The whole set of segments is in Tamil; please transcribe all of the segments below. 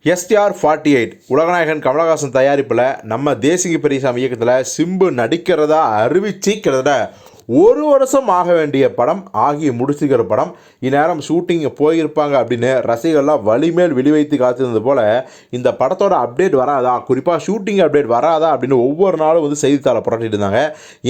STR48 உலகநாயகன் கமலஹாசன் தயாரிப்பில் நம்ம தேசிகி பெரியசாமி இயக்கத்தில் சிம்பு நடிக்கிறதா அறிவிச்சு கிட்டத்தட்ட ஒரு வருஷம் ஆக வேண்டிய படம் ஆகி முடிச்சுக்கிற படம். இந்நேரம் ஷூட்டிங் போயிருப்பாங்க அப்படின்னு ரசிகர்கள்லாம் வலிமேல் விழிவைத்து காத்திருந்தது போல் இந்த படத்தோட அப்டேட் வராதா, குறிப்பாக ஷூட்டிங் அப்டேட் வராதா அப்படின்னு ஒவ்வொரு நாளும் செய்தித்தாளை புரட்டிட்டு இருந்தாங்க.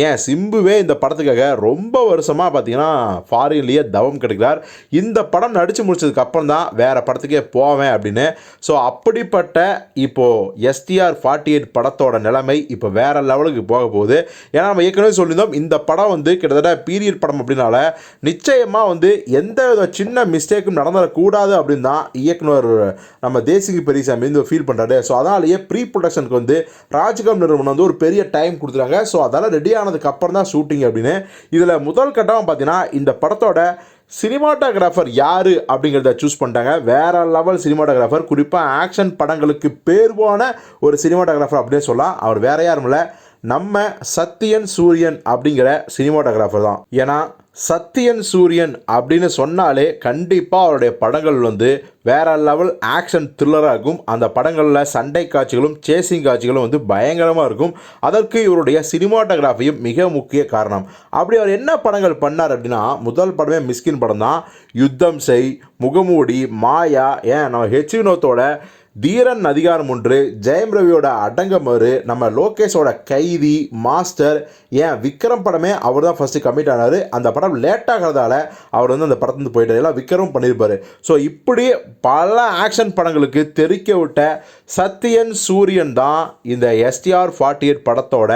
ஏன் சிம்புவே இந்த படத்துக்காக ரொம்ப வருஷமாக பார்த்தீங்கன்னா ஃபாரின்லேயே தவம் கிடைக்கிறார். இந்த படம் நடித்து முடிச்சதுக்கு அப்புறம் தான் வேறு படத்துக்கே போவேன் அப்படின்னு. ஸோ அப்படிப்பட்ட இப்போது STR48 படத்தோட நிலைமை இப்போ வேறு லெவலுக்கு போக போகுது. ஏன்னா நம்ம ஏற்கனவே சொல்லியிருந்தோம், இந்த படம் கிட்டத்தட்ட பீரியட் படம் அப்படின்னால நிச்சயமாக எந்த சின்ன மிஸ்டேக்கும் நடந்துடக்கூடாது அப்படின்னு தான் இயக்குனர் நம்ம தேசிகி பெரியசாமி ஃபீல் பண்ணுறாரு. ஸோ அதனாலேயே ப்ரீ ப்ரொடக்ஷனுக்கு ராஜ்கம் நிறுவனம் ஒரு பெரிய டைம் கொடுத்துறாங்க. ஸோ அதெல்லாம் ரெடி ஆனதுக்கு அப்புறம் தான் ஷூட்டிங் அப்படின்னு. இதில் முதல் கட்டமாக பார்த்தீங்கன்னா இந்த படத்தோட சினிமாட்டோகிராஃபர் யார் அப்படிங்கிறத சூஸ் பண்ணிட்டாங்க. வேறு லெவல் சினிமாட்டோகிராஃபர், குறிப்பாக ஆக்ஷன் படங்களுக்கு பேர் போன ஒரு சினிமாட்டோகிராஃபர் அப்படின்னு சொல்லலாம். அவர் வேறு யாரும் இல்லை, நம்ம சத்யன் சூரியன் அப்படிங்கிற சினிமாட்டோகிராஃபர் தான். ஏன்னா சத்யன் சூரியன் அப்படின்னு சொன்னாலே கண்டிப்பாக அவருடைய படங்கள் வேற லெவல் ஆக்ஷன் த்ரில்லராக இருக்கும். அந்த படங்களில் சண்டை காட்சிகளும் சேசிங் காட்சிகளும் பயங்கரமாக இருக்கும். அதற்கு இவருடைய சினிமாட்டோகிராஃபியும் மிக முக்கிய காரணம். அப்படி அவர் என்ன படங்கள் பண்ணார் அப்படின்னா, முதல் படமே மிஸ்கின் படம் தான். யுத்தம் செய், முகமூடி, மாயா, ஏன் நம்ம வினோத்தோட தீரன் அதிகாரம் 1, ஜெயம் ரவியோட அடங்கமறு, நம்ம லோகேஷோட கைதி, மாஸ்டர், ஏன் விக்ரம் படமே அவர் தான் ஃபஸ்ட்டு கமிட் ஆனார். அந்த படம் லேட் ஆகிறதால அவர் அந்த படத்துலேருந்து போயிட்டார். எல்லாம் விக்ரம் பண்ணியிருப்பார். ஸோ இப்படி பல ஆக்ஷன் படங்களுக்கு தெரிக்க விட்ட சத்யன் சூரியன் தான் இந்த STR48 படத்தோட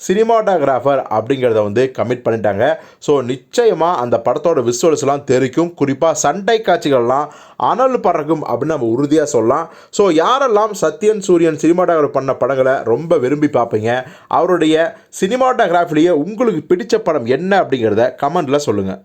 சினிமாட்டோகிராஃபர் அப்படிங்கிறத கமிட் பண்ணிட்டாங்க. ஸோ நிச்சயமாக அந்த படத்தோட விசுவல்ஸ்லாம் தெரிக்கும். குறிப்பாக சண்டை காட்சிகள்லாம் அனல் பறக்கும் அப்படின்னு நம்ம உறுதியாக சொல்லலாம். ஸோ யாரெல்லாம் சத்யன் சூரியன் சினிமாட்டோகிராஃபர் பண்ண படங்களை ரொம்ப விரும்பி பார்ப்பீங்க, அவருடைய சினிமாட்டோகிராஃபிலேயே உங்களுக்கு பிடிச்ச படம் என்ன அப்படிங்கிறத கமெண்டில் சொல்லுங்கள்.